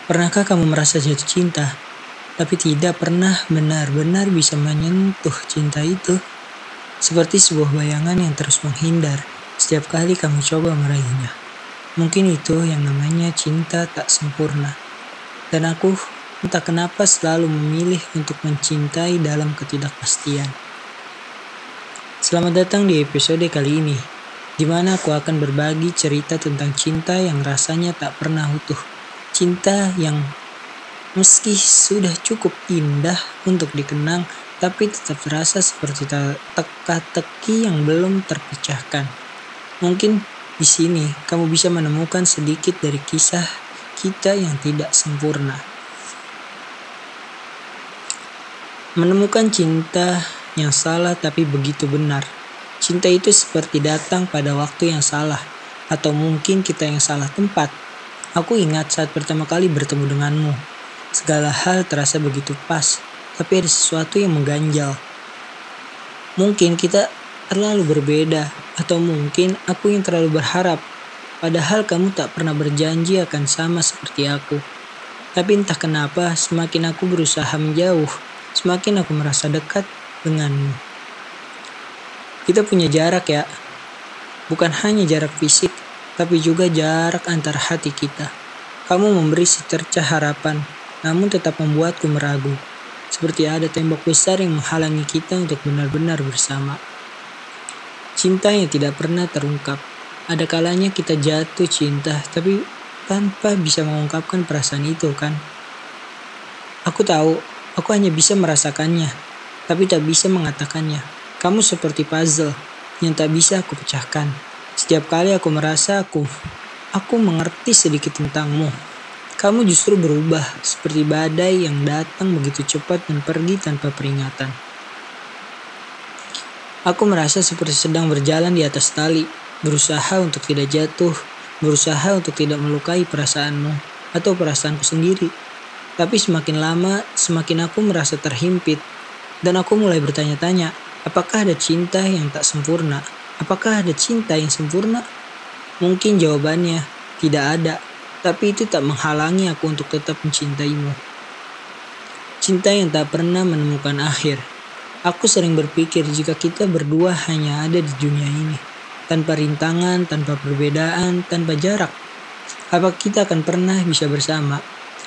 Pernahkah kamu merasa jatuh cinta, tapi tidak pernah benar-benar bisa menyentuh cinta itu? Seperti sebuah bayangan yang terus menghindar setiap kali kamu coba meraihnya. Mungkin itu yang namanya cinta tak sempurna. Dan aku entah kenapa selalu memilih untuk mencintai dalam ketidakpastian. Selamat datang di episode kali ini, di mana aku akan berbagi cerita tentang cinta yang rasanya tak pernah utuh. Cinta yang meski sudah cukup indah untuk dikenang, tapi tetap terasa seperti teka-teki yang belum terpecahkan. Mungkin di sini kamu bisa menemukan sedikit dari kisah kita yang tidak sempurna. Menemukan cinta yang salah tapi begitu benar. Cinta itu seperti datang pada waktu yang salah, atau mungkin kita yang salah tempat. Aku ingat saat pertama kali bertemu denganmu. Segala hal terasa begitu pas, tapi ada sesuatu yang mengganjal. Mungkin kita terlalu berbeda, atau mungkin aku yang terlalu berharap. Padahal kamu tak pernah berjanji akan sama seperti aku. Tapi entah kenapa, semakin aku berusaha menjauh, semakin aku merasa dekat denganmu. Kita punya jarak ya, bukan hanya jarak fisik, tapi juga jarak antara hati kita. Kamu memberi secercah harapan, namun tetap membuatku meragu. Seperti ada tembok besar yang menghalangi kita untuk benar-benar bersama. Cinta yang tidak pernah terungkap. Ada kalanya kita jatuh cinta, tapi tanpa bisa mengungkapkan perasaan itu kan. Aku tahu, aku hanya bisa merasakannya, tapi tak bisa mengatakannya. Kamu seperti puzzle yang tak bisa aku pecahkan. Setiap kali aku merasa aku mengerti sedikit tentangmu, kamu justru berubah seperti badai yang datang begitu cepat dan pergi tanpa peringatan. Aku merasa seperti sedang berjalan di atas tali, berusaha untuk tidak jatuh, berusaha untuk tidak melukai perasaanmu atau perasaanku sendiri. Tapi semakin lama, semakin aku merasa terhimpit, dan aku mulai bertanya-tanya, apakah ada cinta yang tak sempurna? Apakah ada cinta yang sempurna? Mungkin jawabannya tidak ada, tapi itu tak menghalangi aku untuk tetap mencintaimu. Cinta yang tak pernah menemukan akhir. Aku sering berpikir jika kita berdua hanya ada di dunia ini, tanpa rintangan, tanpa perbedaan, tanpa jarak, apakah kita akan pernah bisa bersama?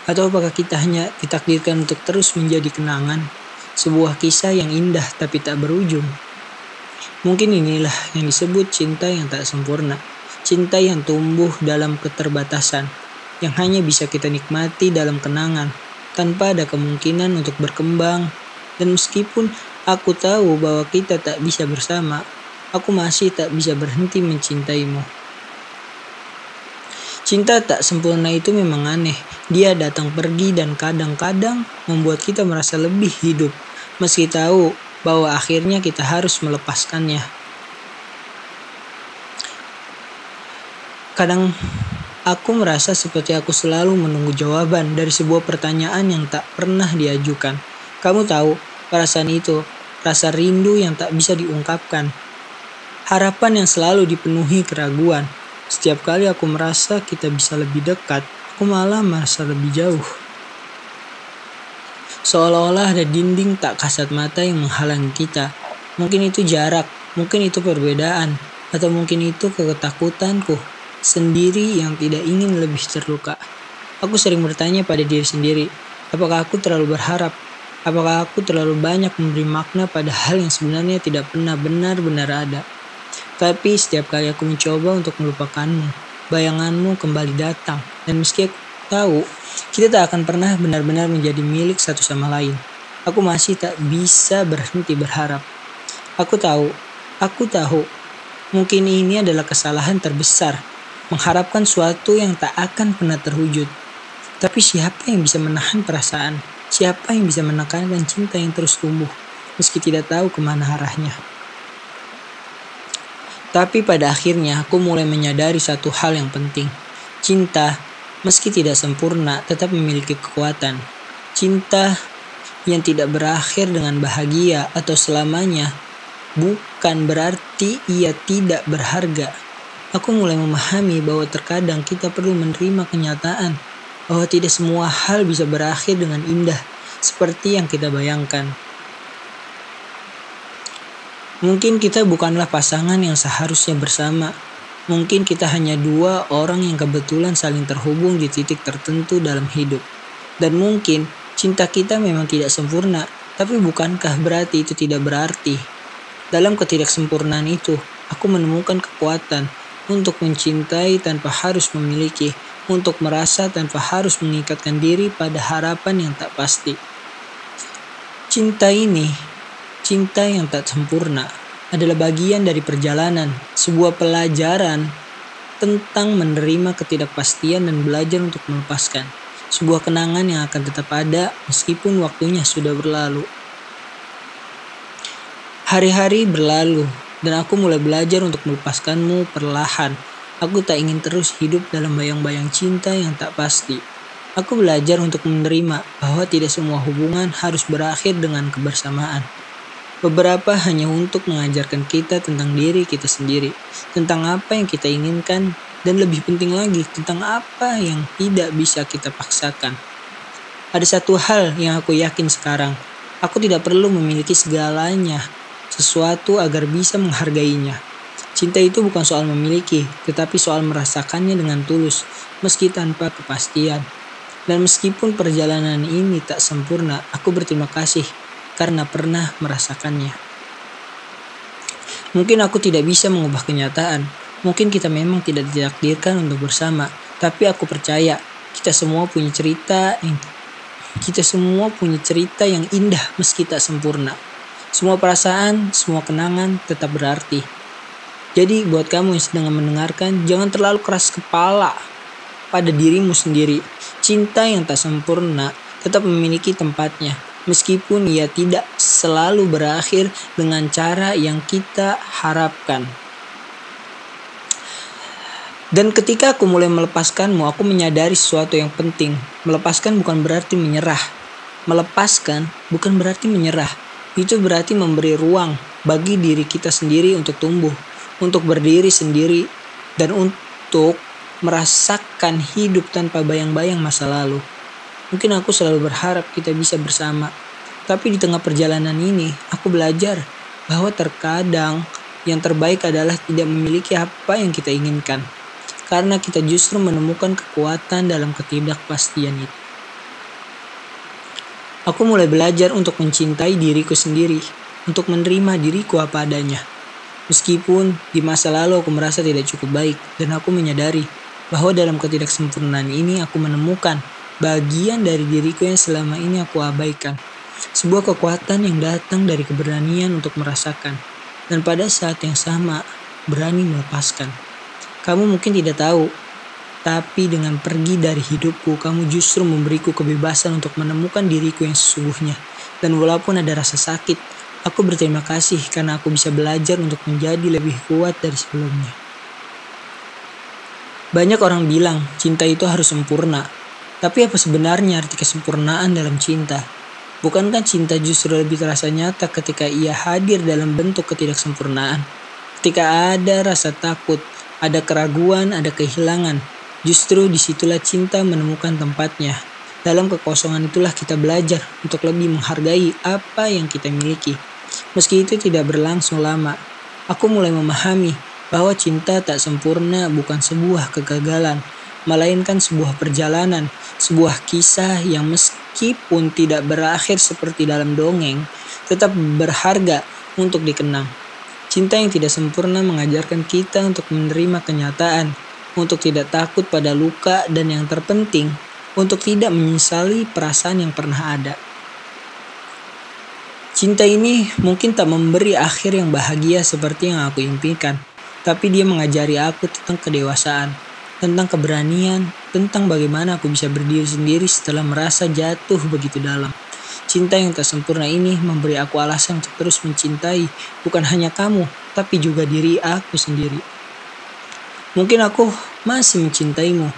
Atau apakah kita hanya ditakdirkan untuk terus menjadi kenangan, sebuah kisah yang indah tapi tak berujung? Mungkin inilah yang disebut cinta yang tak sempurna. Cinta yang tumbuh dalam keterbatasan, yang hanya bisa kita nikmati dalam kenangan, tanpa ada kemungkinan untuk berkembang. Dan meskipun aku tahu bahwa kita tak bisa bersama, aku masih tak bisa berhenti mencintaimu. Cinta tak sempurna itu memang aneh. Dia datang pergi dan kadang-kadang membuat kita merasa lebih hidup, meski tahu bahwa akhirnya kita harus melepaskannya. Kadang aku merasa seperti aku selalu menunggu jawaban dari sebuah pertanyaan yang tak pernah diajukan. Kamu tahu, perasaan itu, rasa rindu yang tak bisa diungkapkan. Harapan yang selalu dipenuhi keraguan. Setiap kali aku merasa kita bisa lebih dekat, aku malah merasa lebih jauh. Seolah-olah ada dinding tak kasat mata yang menghalangi kita. Mungkin itu jarak, mungkin itu perbedaan, atau mungkin itu ketakutanku sendiri yang tidak ingin lebih terluka. Aku sering bertanya pada diri sendiri, apakah aku terlalu berharap? Apakah aku terlalu banyak memberi makna pada hal yang sebenarnya tidak pernah benar-benar ada? Tapi setiap kali aku mencoba untuk melupakanmu, bayanganmu kembali datang. Dan meski aku tahu, kita tak akan pernah benar-benar menjadi milik satu sama lain, aku masih tak bisa berhenti berharap. Aku tahu, mungkin ini adalah kesalahan terbesar, mengharapkan suatu yang tak akan pernah terwujud. Tapi siapa yang bisa menahan perasaan? Siapa yang bisa menekankan cinta yang terus tumbuh, meski tidak tahu kemana arahnya? Tapi pada akhirnya aku mulai menyadari satu hal yang penting. Cinta, meski tidak sempurna, tetap memiliki kekuatan. Cinta yang tidak berakhir dengan bahagia atau selamanya, bukan berarti ia tidak berharga. Aku mulai memahami bahwa terkadang kita perlu menerima kenyataan bahwa tidak semua hal bisa berakhir dengan indah seperti yang kita bayangkan. Mungkin kita bukanlah pasangan yang seharusnya bersama. Mungkin kita hanya dua orang yang kebetulan saling terhubung di titik tertentu dalam hidup. Dan mungkin cinta kita memang tidak sempurna, tapi bukankah berarti itu tidak berarti? Dalam ketidaksempurnaan itu, aku menemukan kekuatan untuk mencintai tanpa harus memiliki, untuk merasa tanpa harus mengikatkan diri pada harapan yang tak pasti. Cinta yang tak sempurna, adalah bagian dari perjalanan, sebuah pelajaran tentang menerima ketidakpastian dan belajar untuk melepaskan. Sebuah kenangan yang akan tetap ada meskipun waktunya sudah berlalu. Hari-hari berlalu, dan aku mulai belajar untuk melepaskanmu perlahan. Aku tak ingin terus hidup dalam bayang-bayang cinta yang tak pasti. Aku belajar untuk menerima bahwa tidak semua hubungan harus berakhir dengan kebersamaan. Beberapa hanya untuk mengajarkan kita tentang diri kita sendiri, tentang apa yang kita inginkan, dan lebih penting lagi, tentang apa yang tidak bisa kita paksakan. Ada satu hal yang aku yakin sekarang, aku tidak perlu memiliki segalanya, sesuatu agar bisa menghargainya. Cinta itu bukan soal memiliki, tetapi soal merasakannya dengan tulus, meski tanpa kepastian. Dan meskipun perjalanan ini tak sempurna, aku berterima kasih karena pernah merasakannya. Mungkin aku tidak bisa mengubah kenyataan. Mungkin kita memang tidak ditakdirkan untuk bersama. Tapi aku percaya kita semua punya cerita yang indah meski tak sempurna. Semua perasaan, semua kenangan tetap berarti. Jadi buat kamu yang sedang mendengarkan, jangan terlalu keras kepala pada dirimu sendiri. Cinta yang tak sempurna tetap memiliki tempatnya, meskipun ia tidak selalu berakhir dengan cara yang kita harapkan. Dan ketika aku mulai melepaskanmu, aku menyadari sesuatu yang penting. Melepaskan bukan berarti menyerah. Melepaskan bukan berarti menyerah. Itu berarti memberi ruang bagi diri kita sendiri untuk tumbuh, untuk berdiri sendiri, dan untuk merasakan hidup tanpa bayang-bayang masa lalu. Mungkin aku selalu berharap kita bisa bersama. Tapi di tengah perjalanan ini, aku belajar bahwa terkadang yang terbaik adalah tidak memiliki apa yang kita inginkan. Karena kita justru menemukan kekuatan dalam ketidakpastian itu. Aku mulai belajar untuk mencintai diriku sendiri, untuk menerima diriku apa adanya. Meskipun di masa lalu aku merasa tidak cukup baik, dan aku menyadari bahwa dalam ketidaksempurnaan ini aku menemukan bagian dari diriku yang selama ini aku abaikan. Sebuah kekuatan yang datang dari keberanian untuk merasakan, dan pada saat yang sama berani melepaskan. Kamu mungkin tidak tahu, tapi dengan pergi dari hidupku, kamu justru memberiku kebebasan untuk menemukan diriku yang sesungguhnya. Dan walaupun ada rasa sakit, aku berterima kasih karena aku bisa belajar untuk menjadi lebih kuat dari sebelumnya. Banyak orang bilang cinta itu harus sempurna. Tapi apa sebenarnya arti kesempurnaan dalam cinta? Bukankah cinta justru lebih terasa nyata ketika ia hadir dalam bentuk ketidaksempurnaan? Ketika ada rasa takut, ada keraguan, ada kehilangan. Justru disitulah cinta menemukan tempatnya. Dalam kekosongan itulah kita belajar untuk lebih menghargai apa yang kita miliki. Meski itu tidak berlangsung lama, aku mulai memahami bahwa cinta tak sempurna bukan sebuah kegagalan, melainkan sebuah perjalanan, sebuah kisah yang meskipun tidak berakhir seperti dalam dongeng, tetap berharga untuk dikenang. Cinta yang tidak sempurna mengajarkan kita untuk menerima kenyataan, untuk tidak takut pada luka, dan yang terpenting, untuk tidak menyesali perasaan yang pernah ada. Cinta ini mungkin tak memberi akhir yang bahagia seperti yang aku impikan, tapi dia mengajari aku tentang kedewasaan, tentang keberanian, tentang bagaimana aku bisa berdiri sendiri setelah merasa jatuh begitu dalam. Cinta yang tak sempurna ini memberi aku alasan untuk terus mencintai, bukan hanya kamu, tapi juga diri aku sendiri. Mungkin aku masih mencintaimu,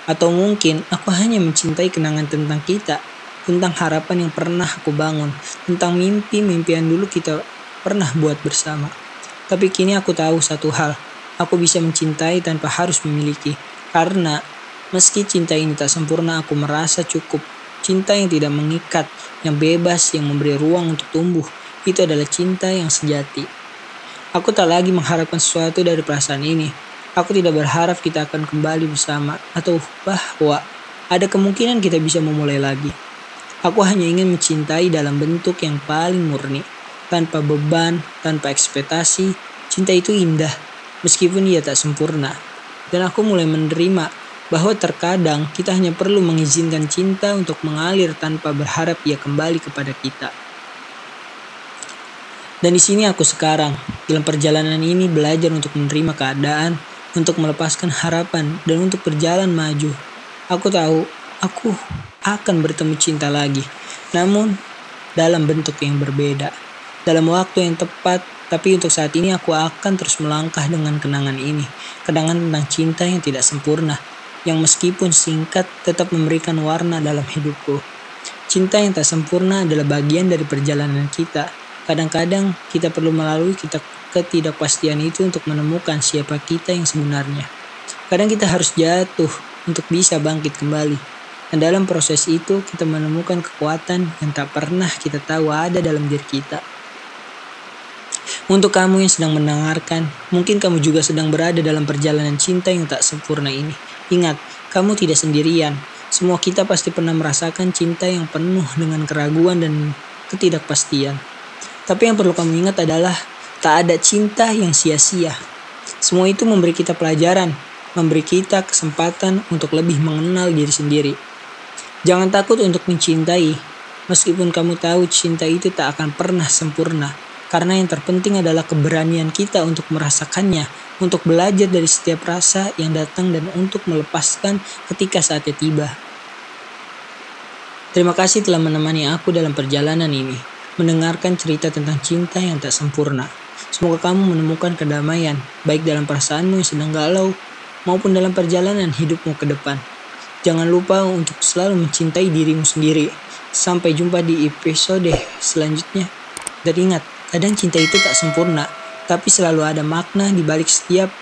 atau mungkin aku hanya mencintai kenangan tentang kita, tentang harapan yang pernah aku bangun, tentang mimpi-mimpian dulu kita pernah buat bersama. Tapi kini aku tahu satu hal, aku bisa mencintai tanpa harus memiliki, karena Meski cinta ini tak sempurna, aku merasa cukup. Cinta yang tidak mengikat, yang bebas, yang memberi ruang untuk tumbuh. Itu adalah cinta yang sejati. Aku tak lagi mengharapkan sesuatu dari perasaan ini. Aku tidak berharap kita akan kembali bersama atau bahwa ada kemungkinan kita bisa memulai lagi. Aku hanya ingin mencintai dalam bentuk yang paling murni. Tanpa beban, tanpa ekspektasi, cinta itu indah. Meskipun ia tak sempurna. Dan aku mulai menerima bahwa terkadang kita hanya perlu mengizinkan cinta untuk mengalir tanpa berharap ia kembali kepada kita. Dan di sini aku sekarang, dalam perjalanan ini belajar untuk menerima keadaan, untuk melepaskan harapan, dan untuk berjalan maju. Aku tahu, aku akan bertemu cinta lagi. Namun, dalam bentuk yang berbeda. Dalam waktu yang tepat, tapi untuk saat ini aku akan terus melangkah dengan kenangan ini. Kenangan tentang cinta yang tidak sempurna, yang meskipun singkat tetap memberikan warna dalam hidupku. Cinta yang tak sempurna adalah bagian dari perjalanan kita. Kadang-kadang kita perlu melalui ketidakpastian itu untuk menemukan siapa kita yang sebenarnya. Kadang kita harus jatuh untuk bisa bangkit kembali. Dan dalam proses itu kita menemukan kekuatan yang tak pernah kita tahu ada dalam diri kita. Untuk kamu yang sedang mendengarkan, mungkin kamu juga sedang berada dalam perjalanan cinta yang tak sempurna ini. Ingat, kamu tidak sendirian. Semua kita pasti pernah merasakan cinta yang penuh dengan keraguan dan ketidakpastian. Tapi yang perlu kamu ingat adalah tak ada cinta yang sia-sia. Semua itu memberi kita pelajaran, memberi kita kesempatan untuk lebih mengenal diri sendiri. Jangan takut untuk mencintai, meskipun kamu tahu cinta itu tak akan pernah sempurna. Karena yang terpenting adalah keberanian kita untuk merasakannya, untuk belajar dari setiap rasa yang datang dan untuk melepaskan ketika saatnya tiba. Terima kasih telah menemani aku dalam perjalanan ini, mendengarkan cerita tentang cinta yang tak sempurna. Semoga kamu menemukan kedamaian, baik dalam perasaanmu yang sedang galau, maupun dalam perjalanan hidupmu ke depan. Jangan lupa untuk selalu mencintai dirimu sendiri. Sampai jumpa di episode selanjutnya. Dan ingat, kadang cinta itu tak sempurna, tapi selalu ada makna di balik setiap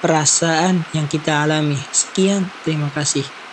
perasaan yang kita alami. Sekian, terima kasih.